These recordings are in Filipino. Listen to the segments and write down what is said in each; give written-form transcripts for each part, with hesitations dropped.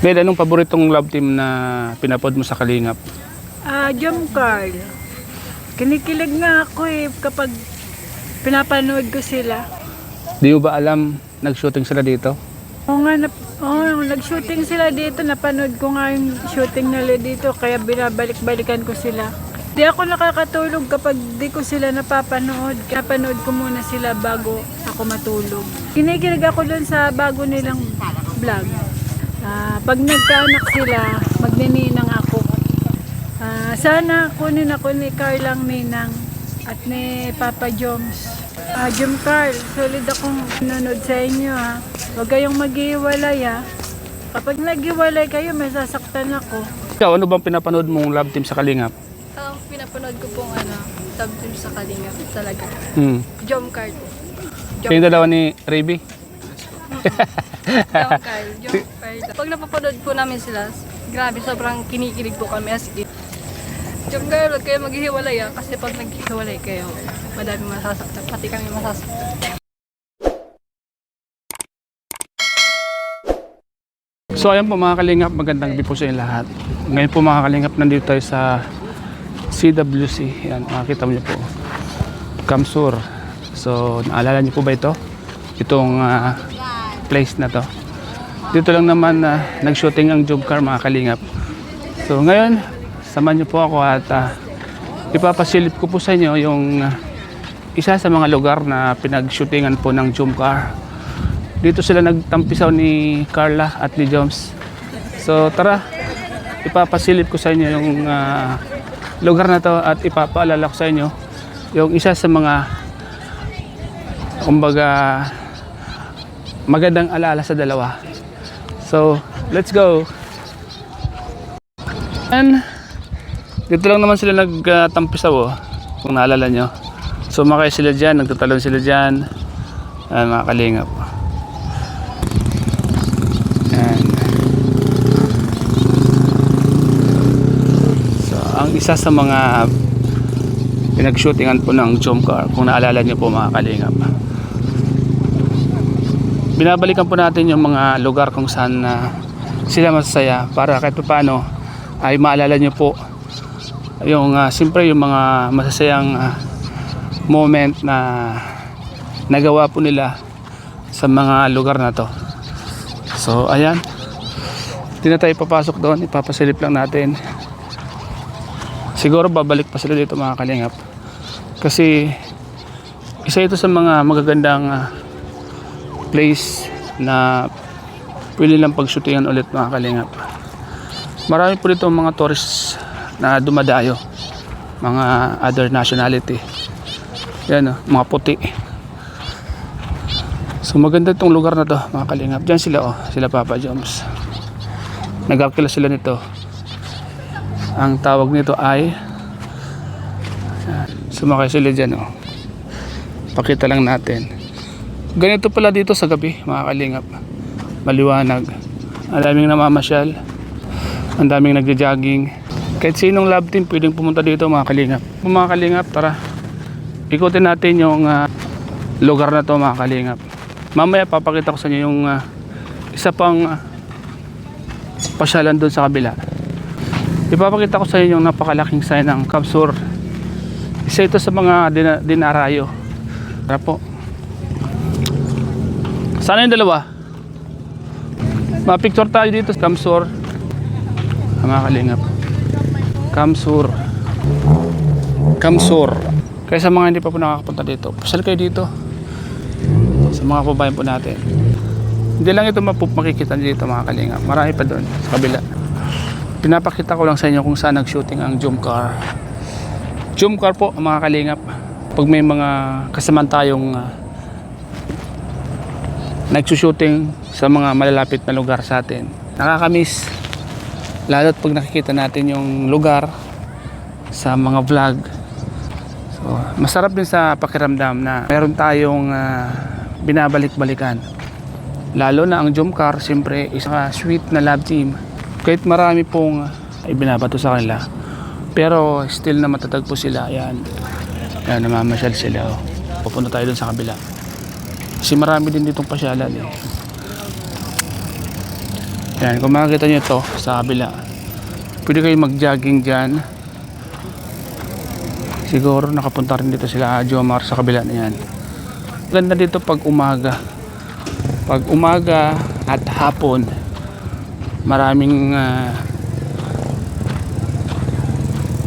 Ned, anong paboritong love team na pinapod mo sa Kalingap? Jom Carl. Kinikilig nga ako kapag pinapanood ko sila. Di mo ba alam nag-shooting sila dito? Oo nga, nag-shooting sila dito. Napanood ko nga yung shooting nila dito. Kaya binabalik-balikan ko sila. Di ako nakakatulog kapag di ko sila napapanood. Napanood ko muna sila bago ako matulog. Kinikilig ako dun sa bago nilang vlog. Pag nagkaanak sila, magnininang ako. Sana kunin ako ni Carlang Ninang at ni Papa Joms. Jom Carl, solid akong nanonood sa inyo ha. Huwag kayong mag-iwalay ha. Kapag nag-iwalay kayo, may sasaktan ako. Ikaw, ano bang pinapanood mong love team sa Kalingap? Pinapanood ko pong love team sa Kalingap talaga. Jom Carl. Yung dalawa ni Raby? Jom Carl. Pag napapanood po namin sila, grabe, sobrang kinikilig po kami as in. Jom Carl, huwag kayo maghihiwalay kasi pag naghihiwalay kayo, madami masasaktan, pati kami masasaktan. So ayan po mga Kalingap, magandang gabi po sa inyo lahat. Ngayon po mga Kalingap, nandito tayo sa CWC. Yan, makikita mo niyo po. Kamsur. So naalala niyo po ba ito? Itong place na to. Dito lang naman nag-shooting ang Jom Carl mga Kalingap. So ngayon, samahan niyo po ako at ipapasilip ko po sa inyo yung isa sa mga lugar na pinag-shootingan po ng Jom Carl. Dito sila nagtampisaw ni Carla at ni Joms. So tara, ipapasilip ko sa inyo yung lugar na to at ipapaalala ko sa inyo yung isa sa mga kumbaga magandang alaala sa dalawa. So let's go. And dito lang naman sila nagtampisaw kung naalala nyo. So makaya sila dyan, nagtatalon sila dyan. Mga Kalingap. Ang isa sa mga pinag-shootingan po ng Jom Carl, kung naalala niyo po mga Kalingap, binabalikan po natin yung mga lugar kung saan sila masaya para kahit paano ay maalala niyo po yung siyempre yung mga masasayang moment na nagawa po nila sa mga lugar na to. So ayan, hindi na tayo papasok doon, ipapasilip lang natin. Siguro babalik pa sila dito mga Kalingap kasi isa ito sa mga magagandang place na pwede lang pag-shootingan ulit mga Kalingap. Marami po dito mga tourists na dumadayo, mga other nationality. Yan mga puti. So maganda itong lugar na to mga Kalingap. Diyan sila sila Papa Joms. Nagkakila sila nito. Ang tawag nito ay sumakay sila dyan pakita lang natin. Ganito pala dito sa gabi mga Kalingap, maliwanag, ang daming namamasyal, ang daming nagja-jogging. Kahit sinong love team pwedeng pumunta dito mga Kalingap. Mga Kalingap, tara ikutin natin yung lugar na to mga Kalingap. Mamaya papakita ko sa inyo yung isa pang pasyalan doon sa kabila. Ipapakita ko sa inyo yung napakalaking sign ng Kamsur. Isa ito sa mga dinarayo. Tara po. Sana yung dalawa. Mapicture tayo dito sa Kamsur. Mga Kalingap. Kamsur. Kamsur. Kaya sa mga hindi pa po nakakapunta dito, pasal kayo dito. Sa mga kababayan po natin. Hindi lang ito makikita dito mga Kalingap. Marami pa doon sa kabila. Pinapakita ko lang sa inyo kung saan nag-shooting ang Jom Carl. Jom Carl po mga Kalingap. Pag may mga kasamaan tayong nag-shooting sa mga malalapit na lugar sa atin, nakakamiss. Lalo't pag nakikita natin yung lugar sa mga vlog. So, masarap din sa pakiramdam na meron tayong binabalik-balikan. Lalo na ang Jom Carl, siyempre isa sweet na love team. Kahit marami pong ibinabato sa kanila, pero still na matatagpo sila. Ayan, namamasyal sila. Pupunta tayo dun sa kabila kasi marami din ditong pasyalan Yan, kung makikita nyo ito sa kabila, pwede kayo mag-jogging dyan. Siguro nakapunta rin dito sila Jomar sa kabila na yan. Ganda dito pag umaga. Pag umaga at hapon, maraming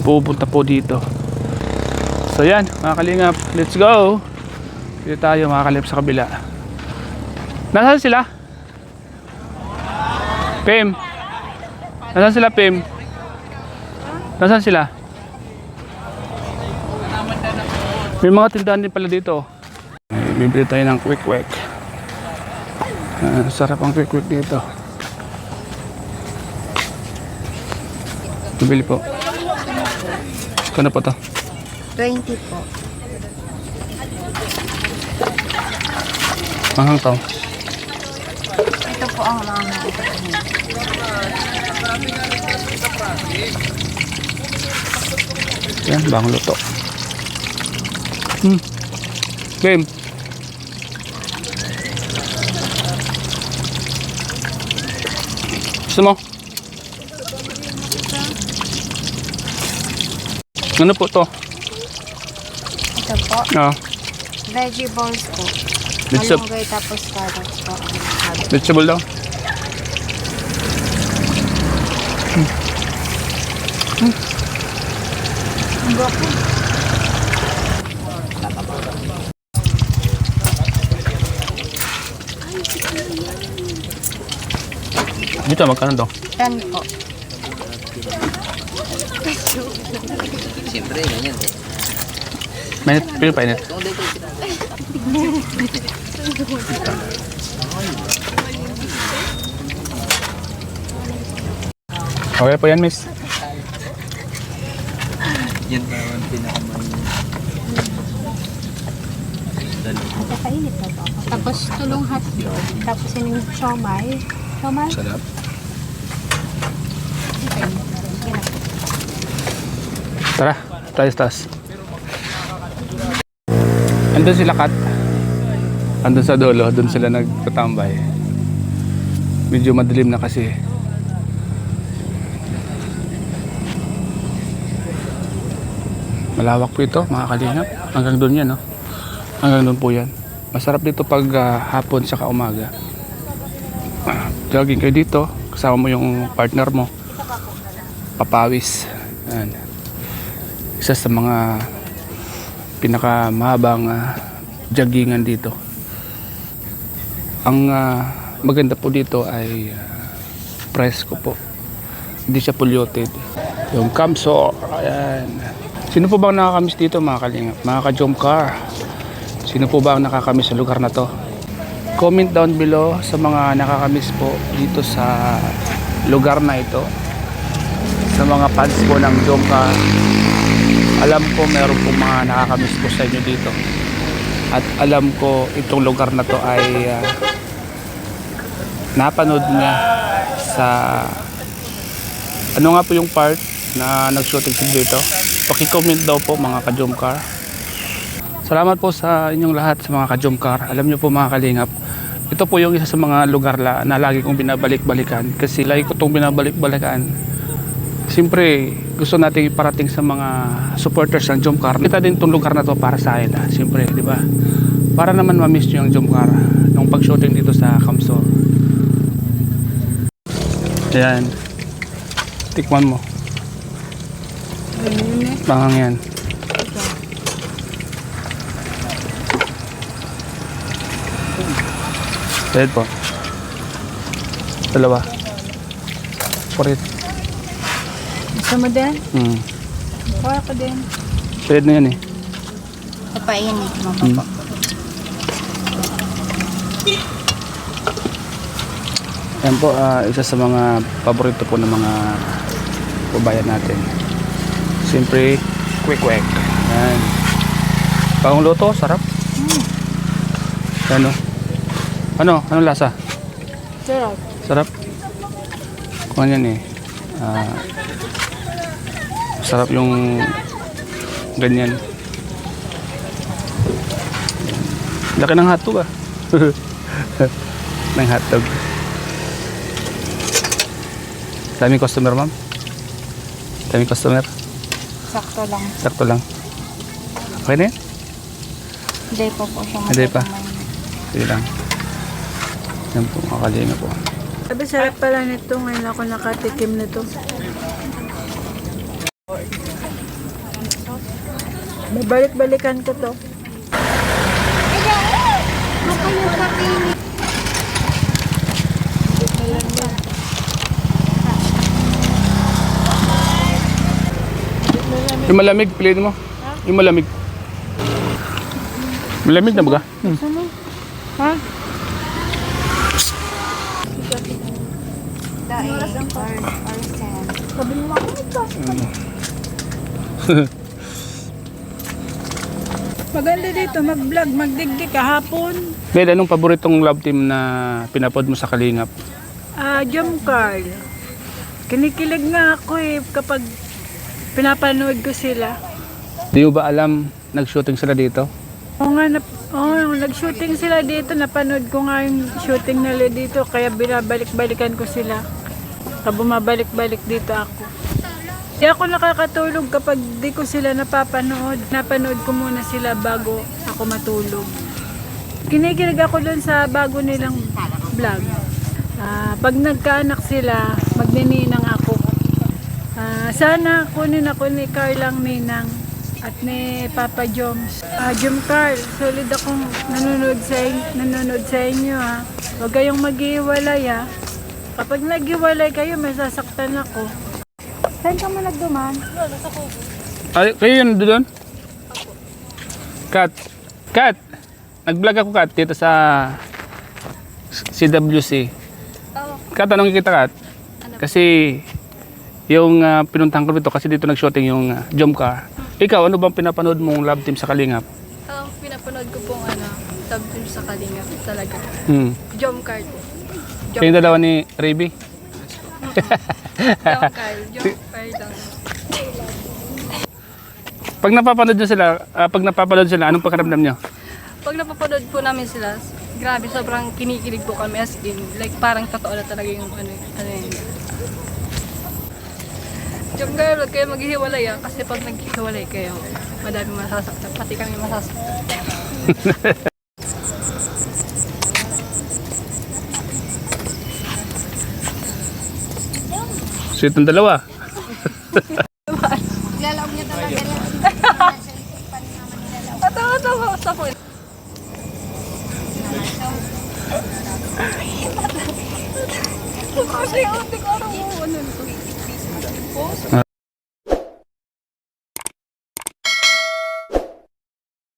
pupunta po dito. So yan, mga kalingap, let's go. Dito tayo mga kalingap sa kabila. Nasaan sila? Pim? Nasaan sila, Pim? Nasaan sila? May mga tindahan din pala dito. Bibili tayo ng quick-quick. Sarap ang quick-quick dito. Bibili po. Kano po to? 20 po. Mahang to. Ito po ang mga Yan, bagong luto. Game. Gusto mo? Ano po to? Ito po. Ah, Vegetables po. Vegetable. Malunggay tapos carrots po. vegetable daw. Dito, magkano daw? 10 po. Mainit, pili pa init. Okay po yan, miss. Yan ba ang Nakainit na po. Tapos tulong hotdog. Tapos yung siomay. Siomay? Sarap. Tara, tayo. Andun sila Kat. Andun sa dulo, doon sila nagtatambay. Medyo madilim na kasi. Malawak po ito, mga kalingap. Hanggang doon yan, no? Hanggang doon po yan. Masarap dito pag hapon saka umaga. Jogging kayo dito, kasama mo yung partner mo. Papawis. Yan. Isa sa mga pinakamahabang joggingan dito. Ang maganda po dito ay presko po. Hindi siya polluted. Yung Kamsor. Ayan. Sino po ba ang nakakamiss dito, mga kalingap? Mga ka-Jomcar. Sino po ba ang nakakamiss sa lugar na to? Comment down below sa mga nakakamiss po dito sa lugar na ito. Sa mga fans po ng Jomcar. Alam ko meron po mga nakakamiss po sa inyo dito. At alam ko itong lugar na to ay napanood niya sa ano nga po yung part na nag-shooting sila dito. Paki-comment daw po, mga ka-Jomcar. Salamat po sa inyong lahat, sa mga ka-Jomcar. Alam niyo po, mga kalingap, ito po yung isa sa mga lugar na lagi kong binabalik-balikan. Kasi lagi ko itong binabalik-balikan. Siyempre, gusto natin iparating sa mga supporters ng Jomcar. Kita din itong lugar na to para sa akin. Siyempre, di ba? Para naman ma-miss nyo yung Jomcar nung pag-shooting dito sa Kamsor. Ayan. Tikman mo. Bangang yan. Ayan po. Dalawa. Kurit. Gusto mo din? Kuha ko din. Pwede na yan eh. Papainit mo pa po. Yan po, isa sa mga paborito po ng mga babayan natin. Siyempre, quick-quick. Yan. Bagong luto, sarap. Ano? Ano lasa? Sarap. Sarap. Kung yan eh. Sarap yung ganyan. Laki ng hotdog ah. Ng hotdog. Daming customer, ma'am? Daming customer? Sakto lang. Sakto lang. Okay na yan? Hindi pa po siya Hindi pa. matutumayin. Sige lang. Yan po, mga kalinga po. Sabi, sarap pala nito. Ngayon ako nakatikim nito. Babalik-balikan ko to. Yung malamig, piliin mo. Yung malamig. Malamig na ba ka? Ha? Sabi mo ako ito. Maganda dito, mag-vlog, magdigdi kahapon. Bel, anong paboritong love team na pinapod mo sa Kalingap? Jom Carl. Kinikilig nga ako kapag pinapanood ko sila. Di mo ba alam, nag-shooting sila dito? Nag-shooting sila dito. Napanood ko nga yung shooting nila dito. Kaya binabalik-balikan ko sila. Kaya bumabalik-balik dito ako. Di ako nakakatulog kapag di ko sila napapanood. Napanood ko muna sila bago ako matulog. Kinikilig ako dun sa bago nilang vlog. Pag nagkaanak sila, magnininang ako. Sana kunin ako ni Carlang Ninang at ni Papa Joms. Jom Carl, solid akong nanonood sa inyo ha. Huwag kayong maghiwalay ha. Kapag naghiwalay kayo, may sasaktan ako. Saan ka man nagduman? Ay, kayo yun doon? Kat. Kat! Nag-vlog ako, Kat, dito sa CWC. Kat, tanongin kita, Kat. Kasi yung pinuntahan ko dito, kasi dito nag-shooting yung Jomcar. Ikaw, ano bang pinapanood mong love team sa Kalingap? Pinapanood ko pong love team sa Kalingap talaga. Jom Card. Kayong dalawa ni Reby? Jom Card. Jom Card lang. Pag napapanood sila, anong pakaramdam nyo? Pag napapanood po namin sila, grabe, sobrang kinikilig po kami as in. Like parang totoo na talaga yung ano yun. Jom girl, huwag kayo maghihiwalay kasi pag naghihiwalay kayo, madaming masasaktan. Pati kami masasaktan. Sweet ng dalawa. Lalaog niya talaga yan. Tawa sa po. Kasi hindi ko alam mo ano.